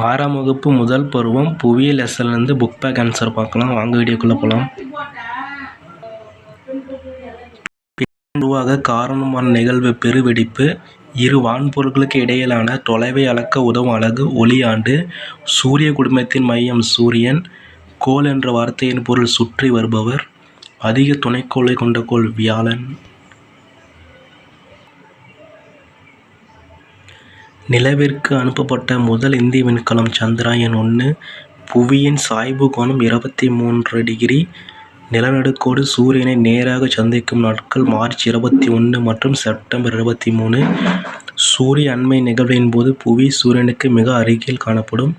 6ஆம் வகுப்பு முதல் பருவம் புவியியல் லெசன்லேருந்து புக் பேக் ஆன்சர் பார்க்கலாம். வாங்க வீடியோக்குள்ளே போகலாம். உருவாக காரணமான நிகழ்வு பெருவெடிப்பு. இரு வான்பொருட்களுக்கு இடையிலான தொலைவை அளக்க உதவும் அலகு ஒளியாண்டு. சூரிய குடும்பத்தின் மையம் சூரியன். கோள் என்ற வார்த்தையின் பொருள் சுற்றி வருபவர். அதிக துணைக்கோளை கொண்ட கோள் வியாழன். நிலவிற்கு அனுப்பப்பட்ட முதல் இந்திய விண்கலம் சந்திராயன் 1. புவியின் சாய்வு கோணம் 23 டிகிரி. நிலநடுக்கோடு சூரியனை நேராக சந்திக்கும் நாட்கள் மார்ச் 21 மற்றும் செப்டம்பர் 23. சூரிய அண்மை நிகழ்வின் போது புவி சூரியனுக்கு மிக அருகில் காணப்படும்.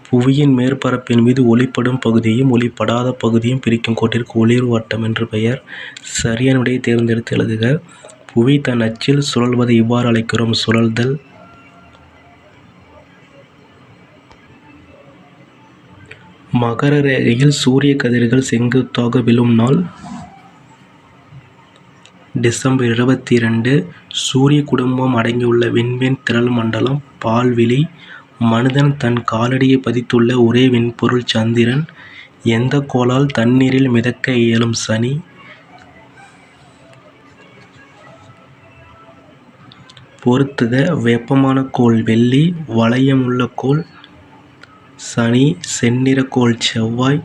புவியின் மேற்பரப்பின் மீது ஒளிப்படும் பகுதியும் ஒளிப்படாத பகுதியும் பிரிக்கும் கோட்டிற்கு ஒளிர்வு வட்டம் என்று பெயர். சரியான விடையை தேர்ந்தெடுத்து எழுதுக. புவி தன் அச்சில் சுழல்வதை இவ்வாறு அழைக்கிறோம்: சுழல்தல். மகர ரேகையில் சூரிய கதிர்கள் செங்குத்தாக விழும் நாள் டிசம்பர் 22. சூரிய குடும்பம் அடங்கியுள்ள விண்மீன் திரள் மண்டலம் பால்வெளி. மனிதன் தன் காலடியை பதித்துள்ள ஒரே விண்பொருள் சந்திரன். எந்த கோளால் தண்ணீரில் மிதக்க இயலும் சனி. பொறுத்துக. வெப்பமான கோள் வெள்ளி. வளையமுள்ள கோள் சனி. செந்நிற கோள் செவ்வாய்.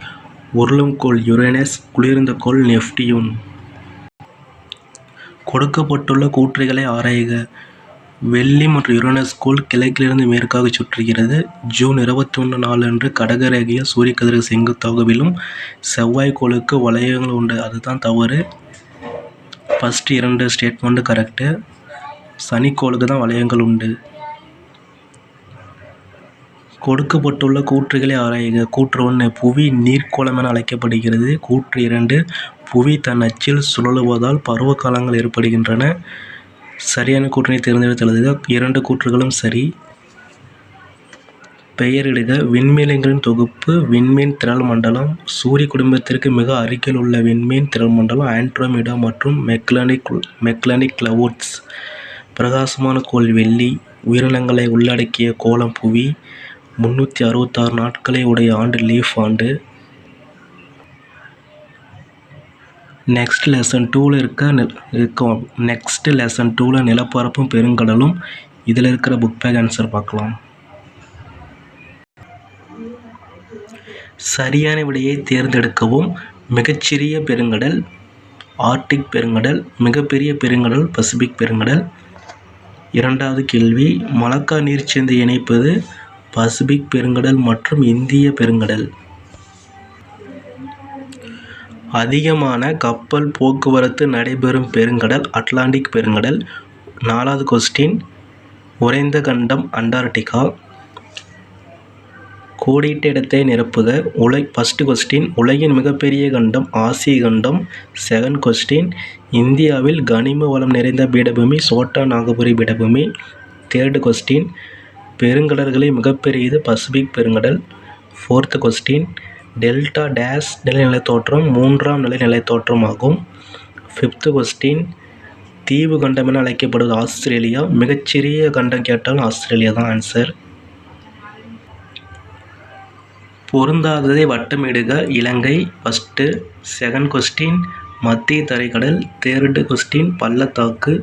உருளும் கோள் யுரேனஸ். குளிர்ந்த கோள் நெப்டியூன். கொடுக்கப்பட்டுள்ள கூற்றுகளை ஆராய்க. வெள்ளி மற்றும் யுரேனஸ் கோள் கிழக்கிலிருந்து மேற்காக சுற்றுகிறது. ஜூன் 21 நாளன்று கடக ரேகையில் சூரிய கதிர்கள் செங்குத்தாக விழும். செவ்வாய் கோளுக்கு வளையங்கள் உண்டு. அதுதான் தவறு. First 2 statement correct. சனிக்கோளுக்கு தான் வளையங்கள் உண்டு. கொடுக்கப்பட்டுள்ள கூற்றுகளை ஆராய்க. கூற்று 1. புவி நீர்க்கோளம் என அழைக்கப்படுகிறது. கூற்று 2. புவி தன் அச்சில் சுழலுவதால் பருவ காலங்கள் ஏற்படுகின்றன. சரியான கூற்றினை தேர்ந்தெடுத்து எழுதுக. 2 கூற்றுகளும் சரி. பெயரிடுக. விண்மீன்களின் தொகுப்பு. விண்மீன் திரள் மண்டலம். சூரிய குடும்பத்திற்கு மிக அருகில் உள்ள விண்மீன் திரள் மண்டலம் ஆண்ட்ரோமீடா மற்றும் மெக்லானிக் கிளவுட்ஸ். பிரகாசமான கோள் வெள்ளி. உயிரினங்களை உள்ளடக்கிய கோளம் புவி. 366 நாட்களை உடைய ஆண்டு லீஃப் ஆண்டு. நெக்ஸ்ட் லெசன் 2ல் நிலப்பரப்பும் பெருங்கடலும். இதில் இருக்கிற புக் பேக் ஆன்சர் பார்க்கலாம். சரியான விடையை தேர்ந்தெடுக்கவும். மிகச்சிறிய பெருங்கடல் ஆர்க்டிக் பெருங்கடல். மிகப்பெரிய பெருங்கடல் பசிபிக் பெருங்கடல். 2வது கேள்வி. மலாக்கா நீர்ச்சந்தை இணைப்பது பசிபிக் பெருங்கடல் மற்றும் இந்திய பெருங்கடல். அதிகமான கப்பல் போக்குவரத்து நடைபெறும் பெருங்கடல் அட்லாண்டிக் பெருங்கடல். 4வது கொஸ்டின். உறைந்த கண்டம் அண்டார்டிகா. கோடிட்ட இடத்தை நிரப்புக. First question. உலகின் மிகப்பெரிய கண்டம் ஆசிய கண்டம். Second question. இந்தியாவில் கனிம வளம் நிறைந்த பீடபூமி சோட்டா நாகபுரி பீடபூமி. Third question. பெருங்கடல்களில் மிகப்பெரியது பசிபிக் பெருங்கடல். Fourth question. டெல்டா டேஷ் நிலைநிலை தோற்றம் 3ஆம் நிலைநிலை தோற்றம் ஆகும். Fifth question. தீவு கண்டம் என அழைக்கப்படுவது ஆஸ்திரேலியா. மிகச்சிறிய கண்டம் கேட்டாலும் ஆஸ்திரேலியா தான் ஆன்சர். பொருந்தாததை வட்டமிடுக. இலங்கை ஃபர்ஸ்ட். Second question. மத்திய தரைக்கடல். Third question. பள்ளத்தாக்கு.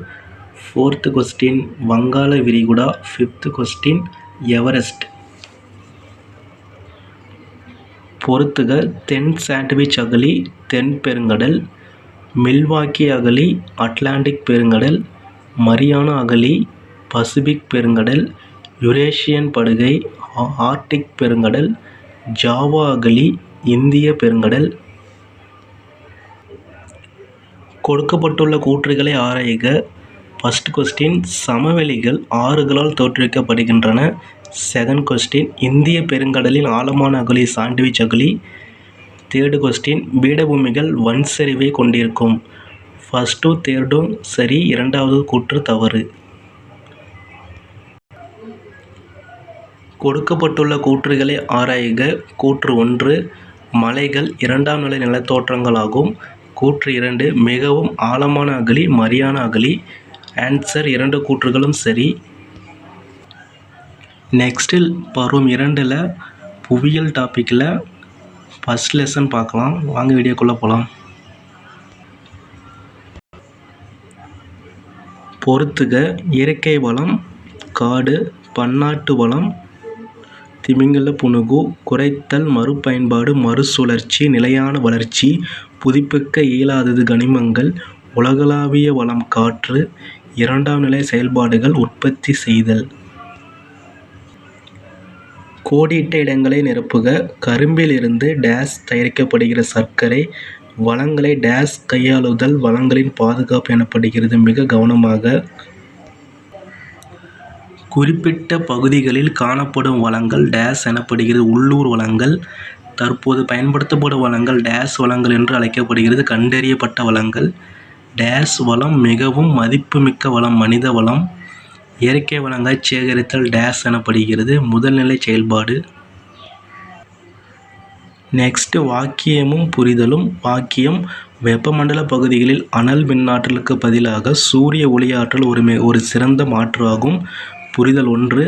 Fourth question. வங்காள விரிகுடா. Fifth question. எவரெஸ்ட். பொறுத்துக. தென் சாண்ட்விச் அகழி தென் பெருங்கடல். மில்வாக்கி அகழி அட்லாண்டிக் பெருங்கடல். மரியானா அகழி பசிபிக் பெருங்கடல். யுரேஷியன் படுகை ஆர்க்டிக் பெருங்கடல். ஜாவா அகழி இந்திய பெருங்கடல். கொடுக்கப்பட்டுள்ள கூற்றுகளை ஆராய்க. First question. சமவெளிகள் ஆறுகளால் தோற்றுவிக்கப்படுகின்றன. Second question. இந்திய பெருங்கடலின் ஆழமான அகழி சாண்ட்விச் அகழி. Third question. பீடபூமிகள் வன்சரிவை கொண்டிருக்கும். ஃபர்ஸ்ட்டும் தேர்டும் சரி. 2வது கூற்று தவறு. கொடுக்கப்பட்டுள்ள கூற்றுகளை ஆராய்க. கூற்று 1. மலைகள் 2ஆம் நிலை நிலத்தோற்றங்கள் ஆகும். கூற்று 2. மிகவும் ஆழமான அகழி மரியானா அகழி. ஆன்சர் 2 கூற்றுகளும் சரி. நெக்ஸ்ட்டு பருவம் 2ல் புவியியல் டாப்பிக்கில் ஃபஸ்ட் லெசன் பார்க்கலாம். வாங்க வீடியோக்குள்ளே போகலாம். பொறுத்துக. இயற்கை வளம், காடு, பன்னாட்டு வளம், திமிங்கல புனுகு, குறைத்தல், மறுபயன்பாடு, மறுசுழற்சி, நிலையான வளர்ச்சி, புதுப்பிக்க இயலாதது கனிமங்கள், உலகளாவிய வளம் காற்று, இரண்டாம் நிலை செயல்பாடுகள், உற்பத்தி செய்தல். கோடிட்ட இடங்களை நிரப்புக. கரும்பில் இருந்து டேஸ் தயாரிக்கப்படுகிற சர்க்கரை வளங்களை டேஸ் கையாளுதல் வளங்களின் பாதுகாப்பு எனப்படுகிறது. மிக கவனமாக. குறிப்பிட்ட பகுதிகளில் காணப்படும் வளங்கள் டேஸ் எனப்படுகிறது. உள்ளூர் வளங்கள். தற்போது பயன்படுத்தப்படும் வளங்கள் டேஸ் வளங்கள் என்று அழைக்கப்படுகிறது. கண்டறியப்பட்ட வளங்கள். டேஸ் வளம் மிகவும் மதிப்புமிக்க வளம் மனித வளம். இயற்கை வளங்களை சேகரித்தல் டேஸ் எனப்படுகிறது. முதல்நிலை செயல்பாடு. நெக்ஸ்ட் வாக்கியமும் புரிதலும். வாக்கியம்: வெப்பமண்டல பகுதிகளில் அனல் மின்னாற்றலுக்கு பதிலாக சூரிய ஒளியாற்றல் ஒரு சிறந்த மாற்று ஆகும். புரிதல் 1: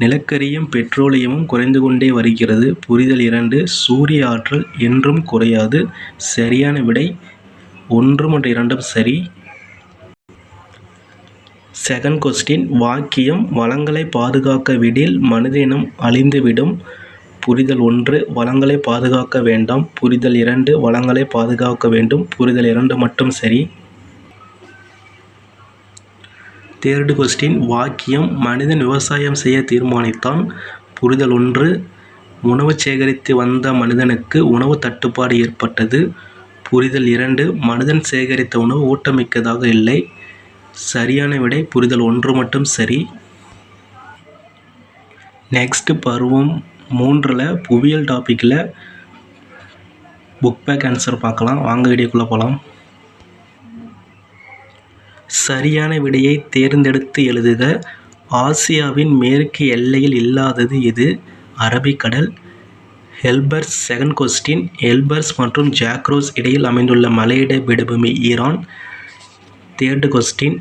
நிலக்கரியும் பெட்ரோலியமும் குறைந்து கொண்டே வருகிறது. புரிதல் 2: சூரிய ஆற்றல் என்றும் குறையாது. சரியான விடை 1 மற்றும் 2 சரி. Second question. வாக்கியம்: வளங்களை பாதுகாக்க விடில் மனிதனினம் அழிந்துவிடும். புரிதல் 1: வளங்களை பாதுகாக்க வேண்டாம். புரிதல் 2: வளங்களை பாதுகாக்க வேண்டும். புரிதல் 2 மட்டும் சரி. Third question. வாக்கியம்: மனிதன் விவசாயம் செய்ய தீர்மானித்தான். புரிதல் 1: உணவு சேகரித்து வந்த மனிதனுக்கு உணவு தட்டுப்பாடு ஏற்பட்டது. புரிதல் 2: மனிதன் சேகரித்த உணவு ஊட்டமிக்கதாக இல்லை. சரியான விடை புரிதல் 1 மட்டும் சரி. நெக்ஸ்ட் பருவம் 3ல் புவியியல் டாப்பிக்கில் புக் பேக் ஆன்சர் பார்க்கலாம். வாங்க வீடியோக்குள்ளே போகலாம். சரியான விடையை தேர்ந்தெடுத்து எழுதுக. ஆசியாவின் மேற்கு எல்லையில் இல்லாதது எது? அரபிக்கடல். எல்பர்ஸ். Second question. எல்பர்ஸ் மற்றும் ஜாக்ரோஸ் இடையில் அமைந்துள்ள மலையிட பீடபூமி ஈரான். Third question.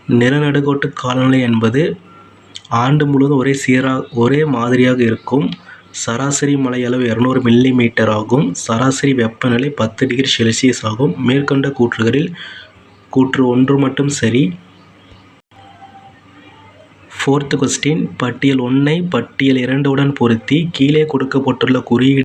நிலநடுக்கோட்டு காலநிலை என்பது ஆண்டு முழுவதும் ஒரே மாதிரியாக இருக்கும். சராசரி மழை அளவு 200 மில்லிமீட்டர் ஆகும். சராசரி வெப்பநிலை 10 டிகிரி செல்சியஸ் ஆகும். மேற்கண்ட கூற்றுகளில் கூற்று 1 மட்டும் சரி. Fourth question. பட்டியல் 1ஐ பட்டியல் 2 உடன் பொருத்தி கீழே கொடுக்கப்பட்டுள்ள குறியீடு